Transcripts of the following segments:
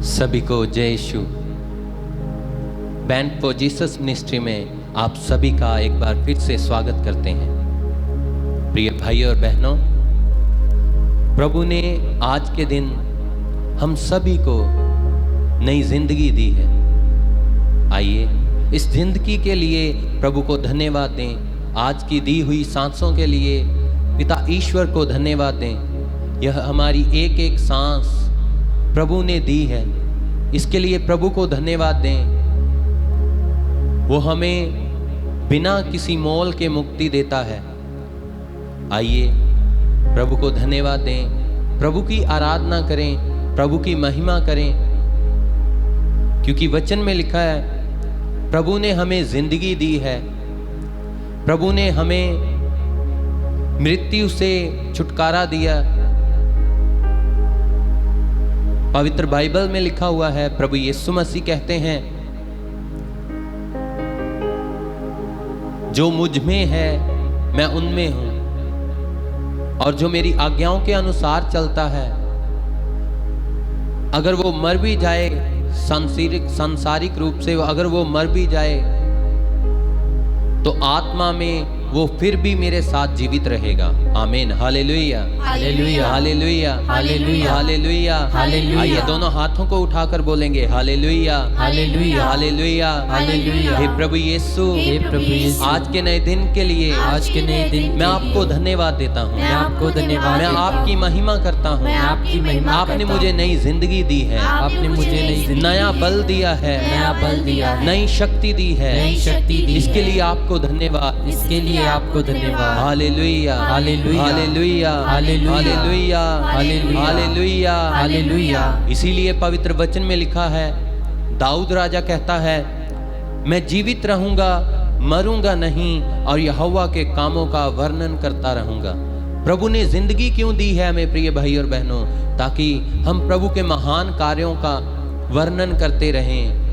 सभी को जय यीशु। बैंड फॉर जीसस मिनिस्ट्री में आप सभी का एक बार फिर से स्वागत करते हैं। प्रिय भाई और बहनों, प्रभु ने आज के दिन हम सभी को नई जिंदगी दी है। आइए इस जिंदगी के लिए प्रभु को धन्यवाद दें। आज की दी हुई सांसों के लिए पिता ईश्वर को धन्यवाद दें। यह हमारी एक एक सांस प्रभु ने दी है, इसके लिए प्रभु को धन्यवाद दें। वो हमें बिना किसी मोल के मुक्ति देता है। आइए प्रभु को धन्यवाद दें, प्रभु की आराधना करें, प्रभु की महिमा करें, क्योंकि वचन में लिखा है प्रभु ने हमें जिंदगी दी है। प्रभु ने हमें मृत्यु से छुटकारा दिया। पवित्र बाइबल में लिखा हुआ है, प्रभु यीशु मसीह कहते हैं, जो मुझ में है मैं उनमें हूं, और जो मेरी आज्ञाओं के अनुसार चलता है, अगर वो मर भी जाए सांसारिक रूप से, अगर वो मर भी जाए तो आत्मा में वो फिर भी मेरे साथ जीवित रहेगा। आमीन। Hallelujah, hallelujah, hallelujah, hallelujah, hallelujah, hallelujah. आइए दोनों हाथों को उठाकर बोलेंगे हालेलुया, हालेलुया, हालेलुया, हालेलुया। हे प्रभु यीशु, हे प्रभु यीशु, आज के नए दिन के लिए, आज के नए दिन मैं आपको धन्यवाद देता हूँ। मैं आपको धन्यवाद, मैं आपकी महिमा करता हूँ। मैं आपकी महिमा, आपने मुझे नई जिंदगी दी है, आपने मुझे नई नया बल दिया है, नया बल दिया, नई शक्ति दी है, नई शक्ति दी। इसके लिए आपको धन्यवाद, इसके लिए आपको धन्यवाद। Hallelujah, hallelujah, hallelujah, hallelujah, hallelujah, hallelujah. इसीलिए पवित्र वचन में लिखा है, दाऊद राजा कहता है, मैं जीवित रहूंगा, मरूंगा नहीं, और यहोवा के कामों का वर्णन करता रहूंगा। प्रभु ने जिंदगी क्यों दी है हमें प्रिय भाई और बहनों? ताकि हम प्रभु के महान कार्यों का वर्णन करते रहें,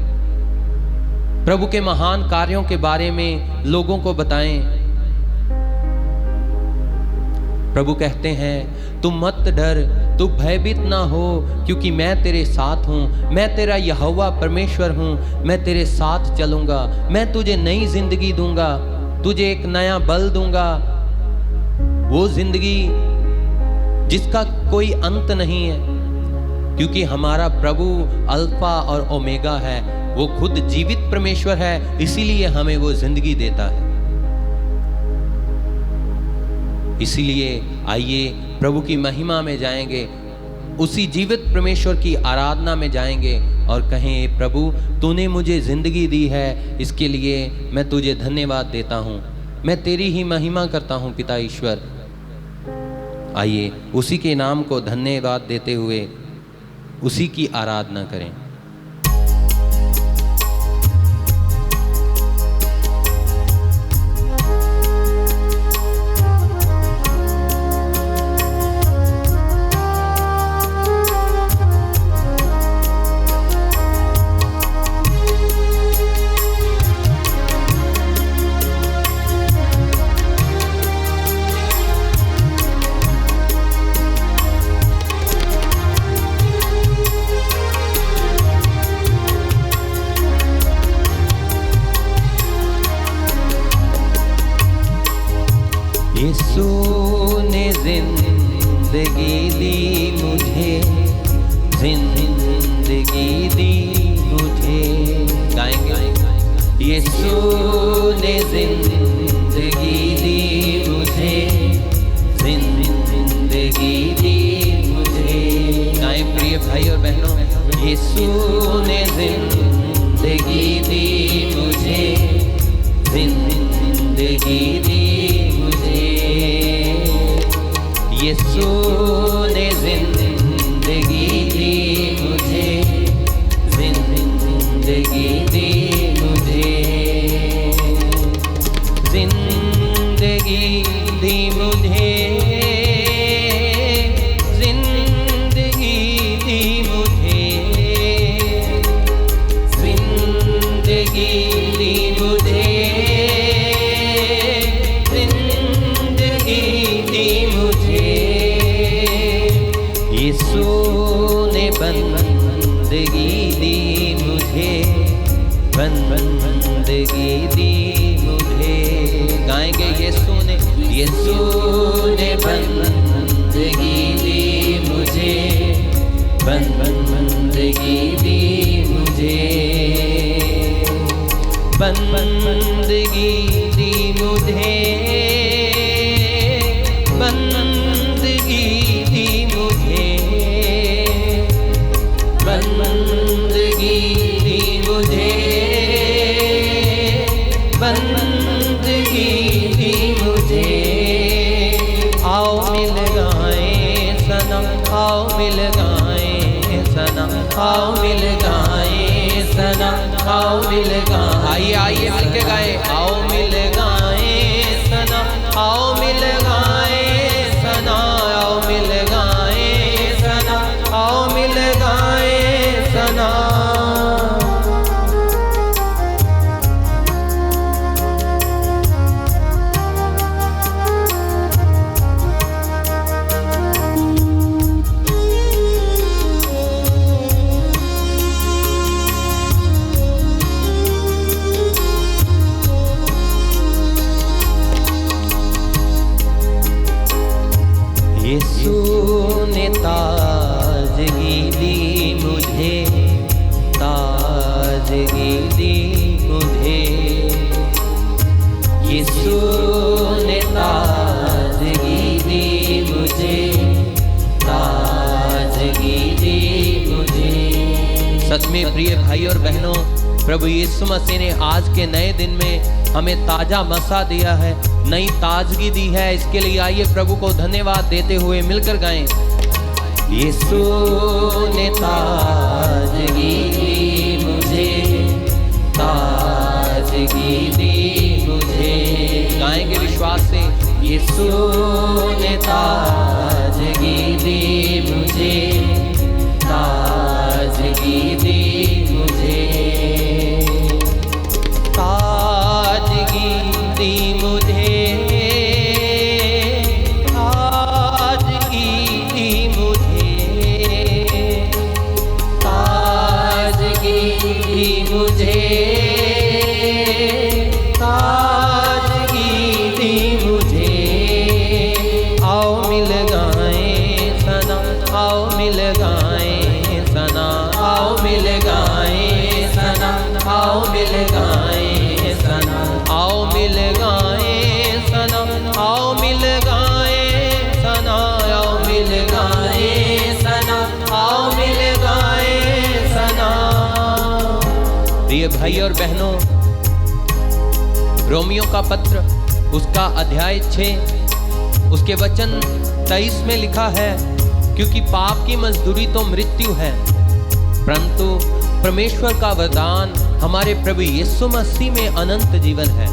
प्रभु के महान कार्यों के बारे में लोगों को बताएं। प्रभु कहते हैं, तू मत डर, तू भयभीत ना हो, क्योंकि मैं तेरे साथ हूँ। मैं तेरा यहोवा परमेश्वर हूँ, मैं तेरे साथ चलूँगा। मैं तुझे नई जिंदगी दूंगा, तुझे एक नया बल दूंगा, वो जिंदगी जिसका कोई अंत नहीं है, क्योंकि हमारा प्रभु अल्फा और ओमेगा है। वो खुद जीवित परमेश्वर है, इसीलिए हमें वो जिंदगी देता है। इसीलिए आइए प्रभु की महिमा में जाएंगे, उसी जीवित परमेश्वर की आराधना में जाएंगे और कहें, प्रभु तूने मुझे जिंदगी दी है, इसके लिए मैं तुझे धन्यवाद देता हूँ, मैं तेरी ही महिमा करता हूँ पिता ईश्वर। आइए उसी के नाम को धन्यवाद देते हुए उसी की आराधना करें। यीशु ने जिंदगी दी मुझे, जिंदगी दी मुझे। गाएंगे, यीशु ने जिंदगी दी मुझे, जिंदगी दी मुझे। गाएं प्रिय भाई और बहनों, यीशु ने जिंदगी दी मुझे, जिंदगी दी। यीशु ने जिंदगी दी मुझे, जिंदगी दी मुझे, जिंदगी दी मुझे, जिंदगी दी मुझे, जिंदगी दी मुझे, जिंदगी दी मुझे। यीशु ने दी मुझे, बंदगी दी मुझे। गाएंगे यीशु ने बंदगी दी मुझे, बंदगी दी मुझे, बंदगी दी मुझे, बंदगी दी मुझे, बंदगी दी मुझे, बंदगी दी मुझे। आओ मिल गाएं सनम, आओ मिल गाएं सनम, आओ मिल गाएं सनम, आओ मिल गाएं। आइए आइए मिलके गाएं। आओ मिल गाएं सनम, आओ मिल गाएं सनम, आओ मिल गाएं सनम, आओ मिल गाएं सनम। यीशु ने ताजगी दी मुझे, ताजगी दी मुझे। यीशु ने ताजगी दी मुझे, ताजगी दी मुझे। सच में प्रिय भाई और बहनों, प्रभु यीशु मसीह ने आज के नए दिन में हमें ताजा मसा दिया है, नई ताजगी दी है। इसके लिए आइए प्रभु को धन्यवाद देते हुए मिलकर गाएं। यीशु ने ताजगी दी मुझे, ताजगी दी मुझे। गाएंगे विश्वास से। यीशु ने ताजगी दी मुझे, ताजगी दी मुझे, ताजगी दी मुझे, ताजगी दी मुझे, ताजगी दी मुझे, ताजगी दी मुझे। आओ मिल गाएं सनम, आओ मिल गाएं सनम, आओ मिल गाएं सनम, आओ मिल गाएं सनम, आओ मिल गाएं सनम, आओ मिल गाएं सनम, आओ मिल गाएं सनम, आओ मिल गाएं सनम। प्रिय भाई और बहनों, रोमियो का पत्र उसका अध्याय 6 उसके वचन 23 में लिखा है, क्योंकि पाप की मजदूरी तो मृत्यु है, परंतु परमेश्वर का वरदान हमारे प्रभु यीशु मसीह में अनंत जीवन है।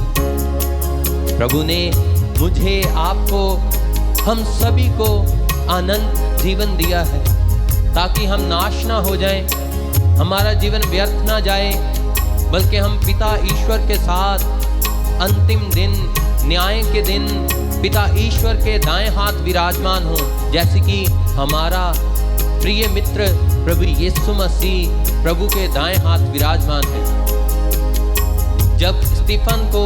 प्रभु ने मुझे, आपको, हम सभी को अनंत जीवन दिया है, ताकि हम नाश ना हो जाएं, हमारा जीवन व्यर्थ ना जाए, बल्कि हम पिता ईश्वर के साथ अंतिम दिन, न्याय के दिन पिता ईश्वर के दाएं हाथ विराजमान हो, जैसे कि हमारा प्रिय मित्र प्रभु यीशु मसीह प्रभु के दाएं हाथ विराजमान है। जब स्टीफन को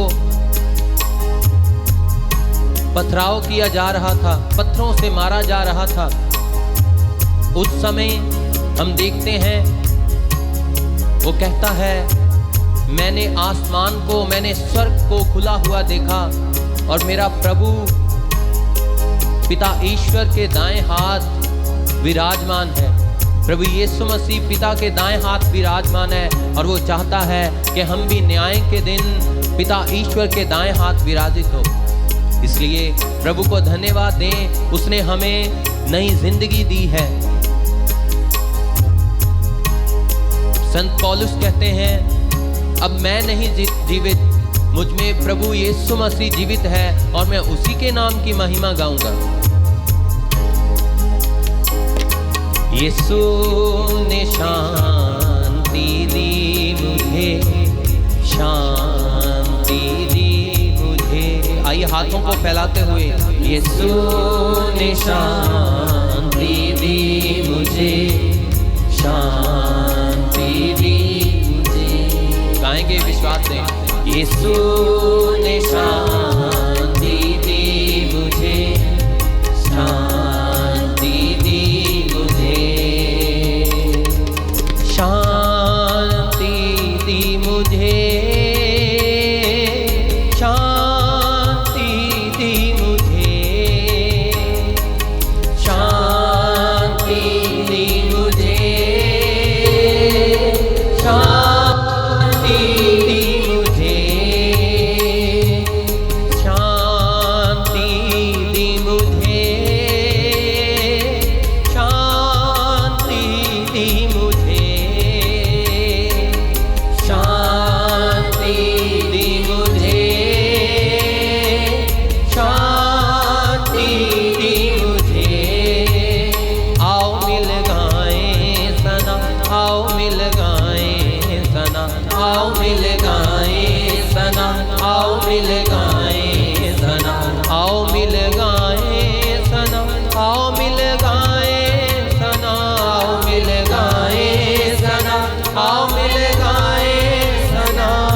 पथराव किया जा रहा था, पत्थरों से मारा जा रहा था, उस समय हम देखते हैं वो कहता है, मैंने आसमान को, मैंने स्वर्ग को खुला हुआ देखा और मेरा प्रभु पिता ईश्वर के दाएं हाथ विराजमान है। प्रभु यीशु मसीह पिता के दाएं हाथ विराजमान है और वो चाहता है कि हम भी न्याय के दिन पिता ईश्वर के दाएं हाथ विराजित हो। इसलिए प्रभु को धन्यवाद दें, उसने हमें नई जिंदगी दी है। संत पौलुस कहते हैं, अब मैं नहीं जीवित, मुझ में प्रभु यीशु मसीह जीवित है और मैं उसी के नाम की महिमा गाऊंगा। यीशु ने शांति दी मुझे, शांति दी मुझे। आइए हाथों को फैलाते हुए, यीशु ने शांति दी मुझे, शांति गाएंगे विश्वास से। यीशु ने शांति दी मुझे, शांति दी मुझे, शांति दी मुझे, शांति दी मुझे, शांति दी मुझे, शांति दी मुझे, शांति दी मुझे, शांति दी मुझे, शांति दी मुझे, शांति दी मुझे। आओ मिल गाएं सनम, आओ मिल गाएं सनम, आओ मिल गाएं सनम, आओ मिल गाएं सनम, आओ मिल गाएं सनम, आओ मिल गाएं सनम, आओ मिल गाएं सनम, आओ मिल गाएं सनम।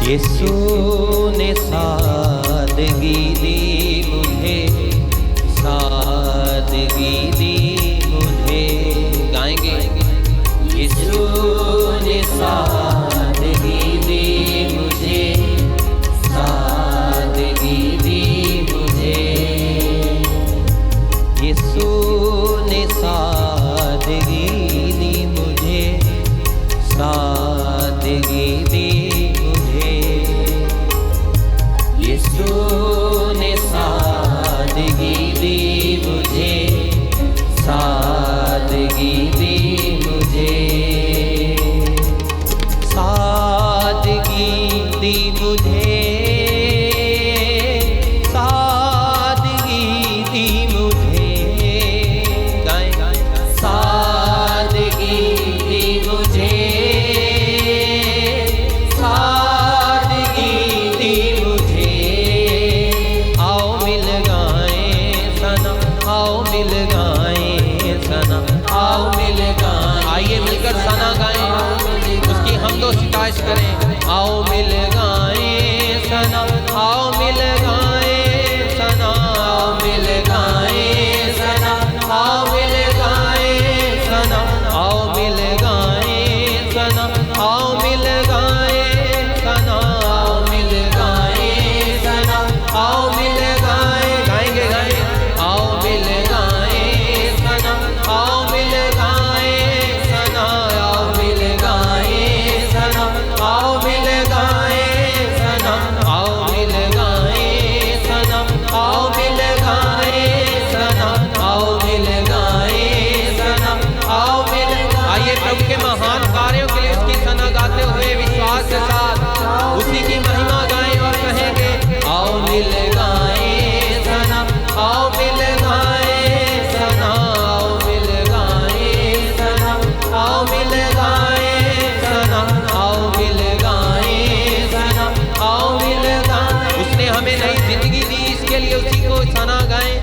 यीशु ने सादगी दी मुझे, सादगी दी मुझे। गाएंगे। यीशु ने सादगी दी मुझे, सादगी दी मुझे। यीशु ने सादगी दी मुझे, सादगी दी मुझे। यीशु ने सादगी दी मुझे, सादगी दी मुझे, सादगी दी मुझे, सादगी दी मुझे। गाएं। सादगी दी मुझे, सादगी दी मुझे। आओ मिल गाएं सनम, आओ मिल गाएं सनम, आओ मिल गाएं। आइए मिलकर सना गाएं, उसकी हम दो शिकायत करें। आओ मिल गाएं सनम, आओ मिल गाएं सनम, आओ मिल गाएं सनम, आओ मिल गाएं सनम, आओ मिल गाएं सनम, आओ मिल गाएं सनम, आओ मिल गाएं सनम, आओ मिल गाएं। गाएंगे गाएं। आओ मिल गाएं सनम, आओ मिल गाएं सनम, आओ मिल गाएं सनम, आओ मिल गाएं सनम, आओ मिल गाएं सनम, आओ मिल गाएं सनम, आओ मिल गाएं सनम, आओ मिल। आइए प्रभु के महान कार्यों के लिए उसकी सना गाते हुए विश्वास के साथ उसी की महिमा गाएं और कहेंगे। आओ मिल गाएं सनम, आओ मिल गाएं सनम, आओ मिल गाएं सनम, आओ मिल गाएं सनम, आओ मिल गाएं सनम, आओ मिल गाएं। उसने हमें नई जिंदगी दी, इसके लिए उसी को सना गाएं।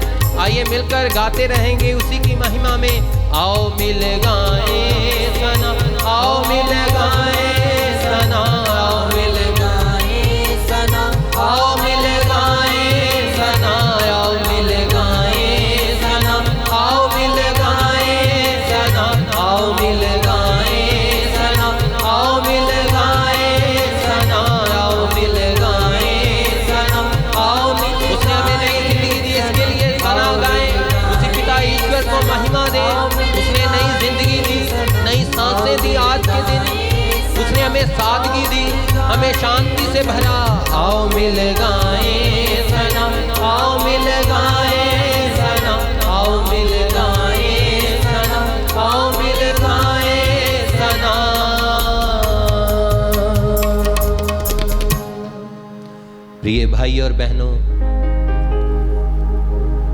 आइए मिलकर गाते रहेंगे उसी की महिमा में। आओ मिल गाएं सनम, आओ मिल गाएं सनम, आओ मिल गाएं सनम, आओ मिल गाएं सनम, आओ मिल गाएं सनम, आओ मिल गाएं सनम, आओ मिल गाएं सनम, आओ मिल गाएं सनम, आओ मिल गाएं सनम, आओ मिल। उसने हमें नई जिंदगी दी, इसके लिए सना गाएं। उसी पिता ईश्वर को महिमा दे। उसने नई जिंदगी दी, नई सांसें दी आज के दिन। उसने हमें सादगी दी, हमें शांति से भरा। आओ मिल गाएं सनम, आओ मिल गाएं सनम, आओ मिल गाएं सनम, आओ मिल गाएं सनम। प्रिय भाई और बहनों,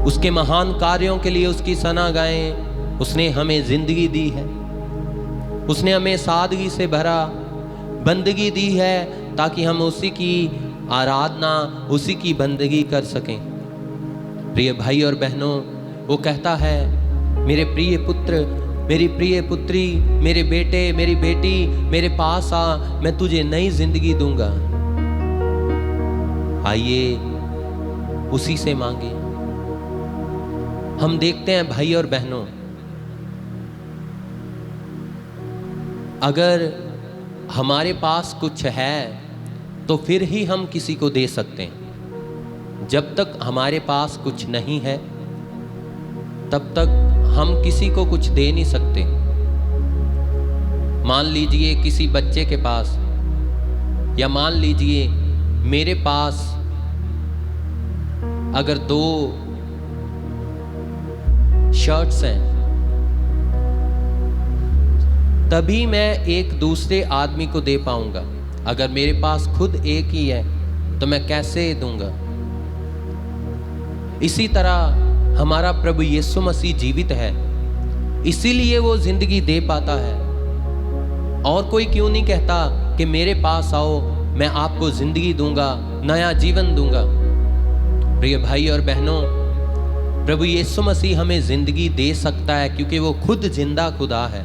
उसके महान कार्यों के लिए उसकी सना गाएं। उसने हमें जिंदगी दी है, उसने हमें सादगी से भरा बंदगी दी है ताकि हम उसी की आराधना, उसी की बंदगी कर सकें। प्रिय भाई और बहनों, वो कहता है, मेरे प्रिय पुत्र, मेरी प्रिय पुत्री, मेरे बेटे, मेरी बेटी, मेरे पास आ, मैं तुझे नई जिंदगी दूंगा। आइए उसी से मांगे। हम देखते हैं भाई और बहनों, अगर हमारे पास कुछ है तो फिर ही हम किसी को दे सकते हैं। जब तक हमारे पास कुछ नहीं है तब तक हम किसी को कुछ दे नहीं सकते। मान लीजिए किसी बच्चे के पास, या मान लीजिए मेरे पास अगर 2 शर्ट्स हैं, तभी मैं एक दूसरे आदमी को दे पाऊंगा। अगर मेरे पास खुद एक ही है तो मैं कैसे दूंगा? इसी तरह हमारा प्रभु यीशु मसीह जीवित है, इसीलिए वो जिंदगी दे पाता है। और कोई क्यों नहीं कहता कि मेरे पास आओ, मैं आपको जिंदगी दूंगा, नया जीवन दूंगा। प्रिय भाई और बहनों, प्रभु यीशु मसीह हमें जिंदगी दे सकता है क्योंकि वो खुद जिंदा खुदा है।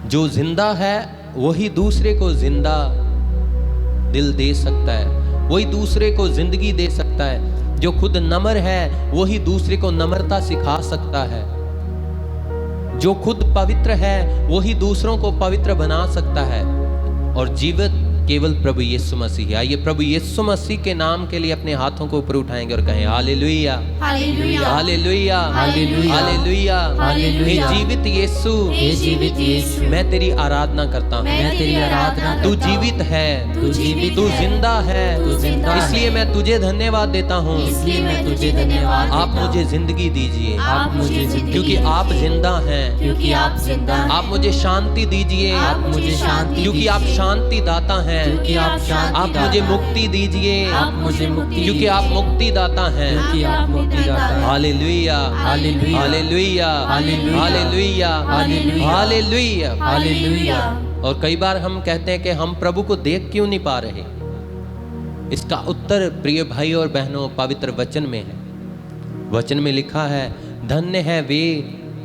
जो जिंदा है वही दूसरे को जिंदा दिल दे सकता है, वही दूसरे को जिंदगी दे सकता है। जो खुद नम्र है वही दूसरे को नम्रता सिखा सकता है। जो खुद पवित्र है वही दूसरों को पवित्र बना सकता है। और जीवित केवल प्रभु यीशु मसीह है। आइए प्रभु यीशु मसीह के नाम के लिए अपने हाथों को ऊपर उठाएंगे और कहें hallelujah, hallelujah, hallelujah, hallelujah, hallelujah. जीवित यीशु, हे जीवित यीशु, मैं तेरी आराधना करता हूँ, मैं तेरी आराधना। तू जीवित है, तू जीवित, तू जिंदा है, तू जिंदा, इसलिए मैं तुझे धन्यवाद देता हूँ, इसलिए मैं तुझे धन्यवाद। आप मुझे जिंदगी दीजिए, आप मुझे जिंदगी, क्योंकि आप जिंदा हैं, क्योंकि आप जिंदा। आप मुझे शांति दीजिए, आप मुझे शांति, क्योंकि आप शांति दाता हैं, क्योंकि आप शांति। आप मुझे मुक्ति दीजिए, आप मुझे मुक्ति, क्योंकि आप मुक्ति दाता हैं, क्योंकि आप मुक्ति दाता हैं। Hallelujah, hallelujah, hallelujah, hallelujah, hallelujah, hallelujah. और कई बार हम कहते हैं कि हम प्रभु को देख क्यों नहीं पा रहे। इसका उत्तर प्रिय भाई और बहनों पवित्र वचन में है। वचन में लिखा है, धन्य है वे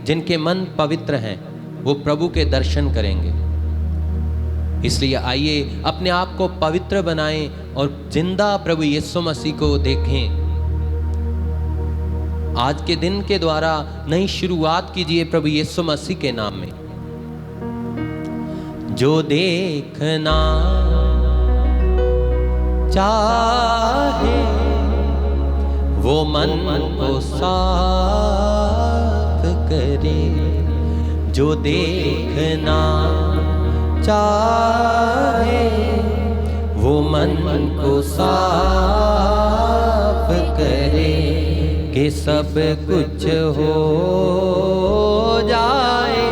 जिनके मन पवित्र हैं, वो प्रभु के दर्शन करेंगे। इसलिए आइए अपने आप को पवित्र बनाएं और जिंदा प्रभु यीशु मसीह को देखें। आज के दिन के द्वारा नई शुरुआत कीजिए प्रभु यीशु मसीह के नाम में। जो देखना चाहे वो मन को साफ करे। जो देखना चाहे वो मन को साफ करे कि सब कुछ हो जाए।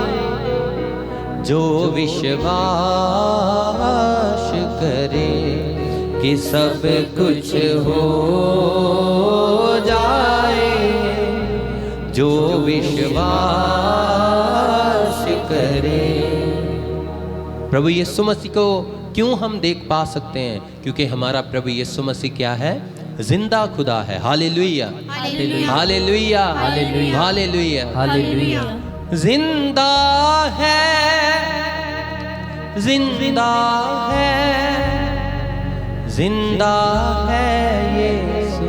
जो विश्वास करे कि सब कुछ हो जाए। जो विश्वास करे। प्रभु यीशु मसीह को क्यों हम देख पा सकते हैं? क्योंकि हमारा प्रभु यीशु मसीह क्या है? जिंदा खुदा है। Hallelujah, hallelujah, hallelujah, hallelujah, hallelujah. जिंदा है, जिंदा है, जिंदा है यीशु,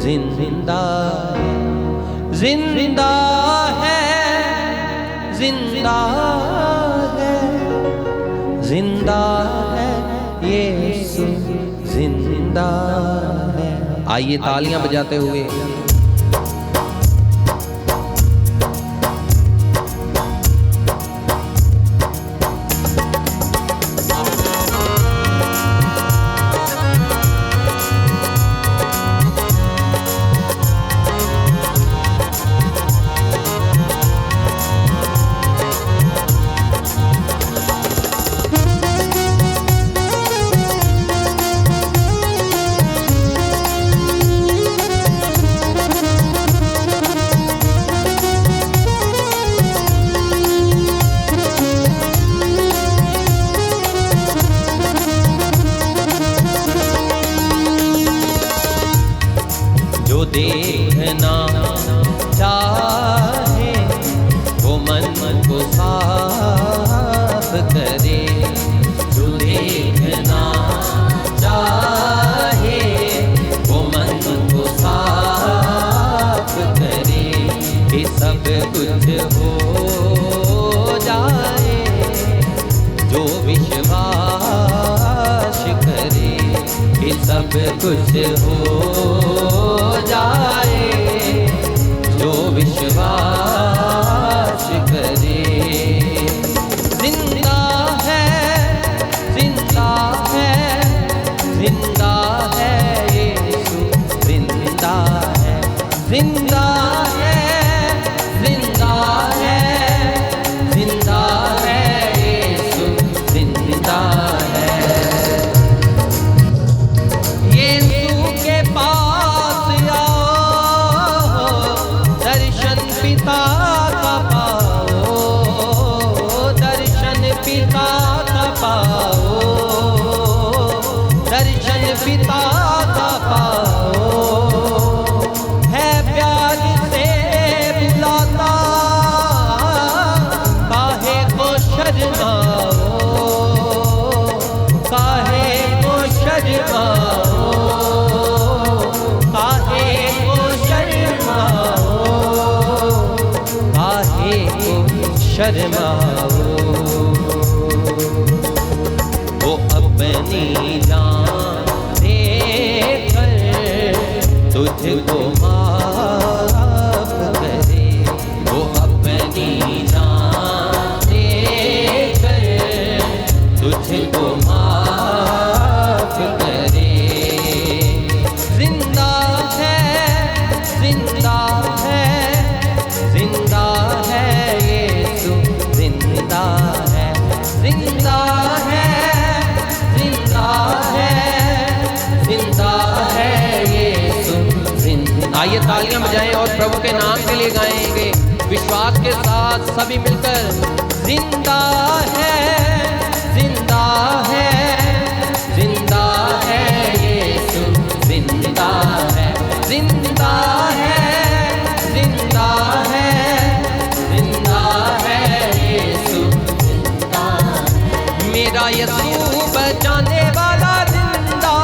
जिंदा है, जिंदा है, जिंदा है, जिंदा है यीशु, जिंदा है। आइए तालियां बजाते हुए जो देखना चाहे वो मन को साफ करे, जो देखना चाहे वो मन को साफ करे, कि सब कुछ हो जाए जो विश्वास करे, कि सब कुछ हो जाए जो विश्वास करे। जिंदा है, जिंदा है, जिंदा है यीशु, जिंदा है, जिंदा है, जिंदा है, जिंदा है यीशु, जिंदा है। यीशु के पास आओ, दर्शन पिता का पाओ, दर्शन पिता का पाओ, दर्शन पिता का पाओ। है प्यार से बुलाता, काहे को शर्माओ, काहे को शर्माओ, काहे को शर्माओ, काहे को शर्माओ। वो अपनी जान देकर तुझको माफ करे, वो अपनी जान देकर तुझको माफ करे। जिंदा है, जिंदा है, जिंदा है यीशु, जिंदा है, जिंदा है, जिंदा है, जिंदा है यीशु, जिंदा। आइए तालियां बजाएं और प्रभु के नाम के लिए गाएंगे विश्वास के साथ सभी मिलकर। जिंदा है, जिंदा है, जिंदा है यीशु, जिंदा है, जिंदा है, जिंदा है, जिंदा है यीशु, जिंदा है। मेरा यीशु बचाने वाला जिंदा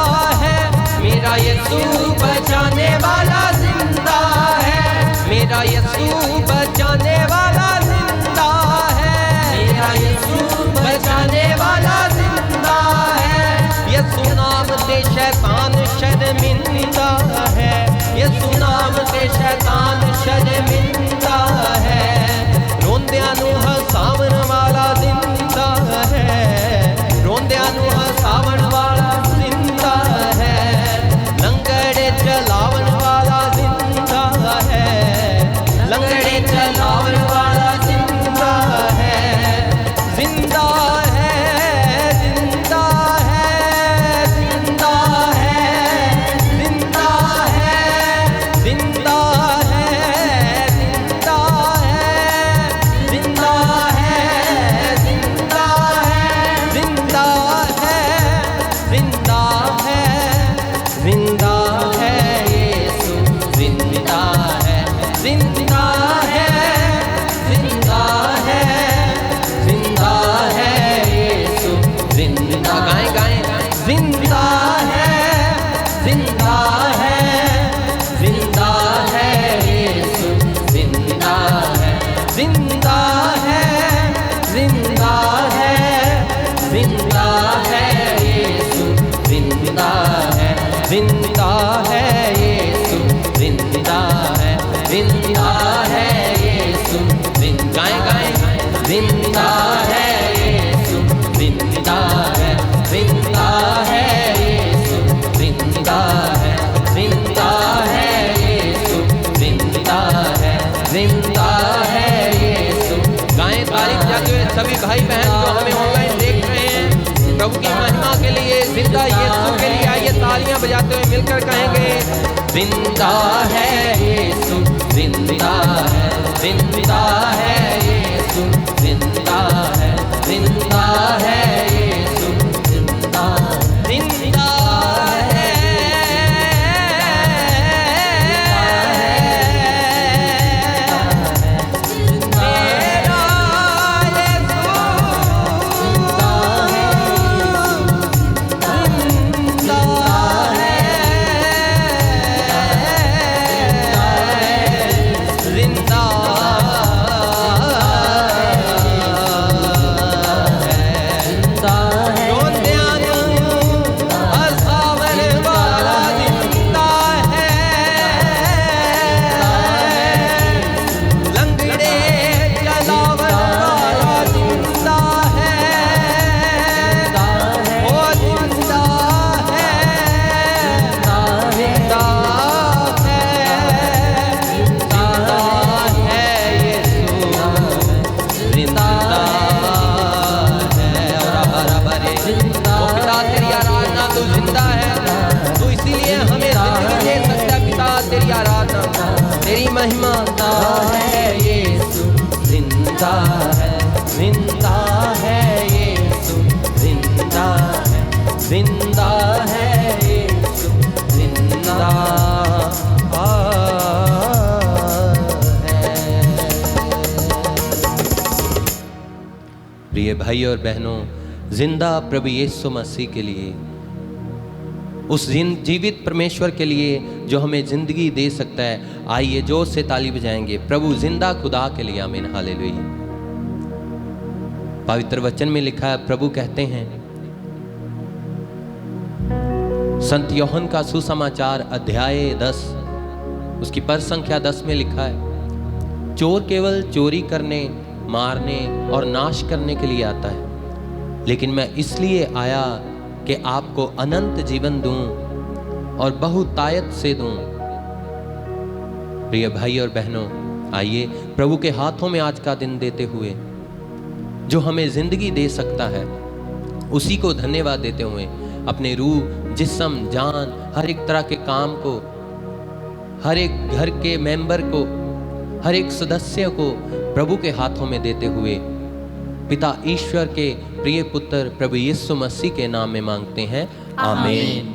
है, मेरा यीशु बचाने वाला जिंदा है, मेरा यीशु बचाने वाला जिंदा है, मेरा यीशु बचाने वाला जिंदा है। यीशु नाम से शैतान शर्मिंदा है, यीशु नाम से शैतान शर्मिंदा है। रोंदियां नू हसावन वाला जिंदा है, रोंदियां नू हसावन वाला जिंदा है। लंगड़े चलावन वाला जिंदा है, लंगड़े चलावन वाला जिंदा है। जिंदा है, जिंदा है, जिंदा है, जिंदा है, जिंदा है, जिंदा है, जिंदा है, जिंदा है, जिंदा है, जिंदा है, जिंदा है यीशु, जिंदा है, जिंदा है, जिंदा है, जिंदा है यीशु, जिंदा। गाएं गाएं। जिंदा है, जिंदा है, जिंदा है यीशु, जिंदा है, जिंदा है, जिंदा है, जिंदा है यीशु, जिंदा है, जिंदा है यीशु, जिंदा है, जिंदा है यीशु, गाएं गाएं। जिंदा है यीशु, जिंदा है, जिंदा है यीशु, जिंदा है, जिंदा है यीशु, जिंदा है, जिंदा है यीशु। गाएं तारीफ जाते हुए सभी भाई बहन जो हमें ऑनलाइन देख रहे हैं, प्रभु की महिमा के लिए, जिंदा यीशु के लिए आइए तालियां बजाते हुए मिलकर कहेंगे। जिंदा है यीशु, जिंदा है, जिंदा है यीशु, जिंदा है, जिंदा है यीशु, जिंदा, जिंदा है। महिमाता है यीशु, जिंदा है, जिंदा है यीशु, जिंदा है, जिंदा है यीशु, जिंदा है। प्रिय भाई और बहनों, जिंदा प्रभु यीशु मसीह के लिए, उस जीवित परमेश्वर के लिए जो हमें जिंदगी दे सकता है, आइए जोर से ताली बजाएंगे प्रभु जिंदा खुदा के लिए। आमीन, हालेलुया। पवित्र वचन में लिखा है, प्रभु कहते हैं, संत यूहन्ना का सुसमाचार अध्याय 10 उसकी पद संख्या 10 में लिखा है, चोर केवल चोरी करने, मारने और नाश करने के लिए आता है, लेकिन मैं इसलिए आया कि आपको अनंत जीवन दूं और बहुतायत से दूं। प्रिय भाई और बहनों, आइए प्रभु के हाथों में आज का दिन देते हुए, जो हमें जिंदगी दे सकता है, उसी को धन्यवाद देते हुए अपने रूह, जिस्म, जान, हर एक तरह के काम को, हर एक घर के मेंबर को, हर एक सदस्य को प्रभु के हाथों में देते हुए पिता ईश्वर के प्रिय पुत्र प्रभु यीशु मसीह के नाम में मांगते हैं, आमीन।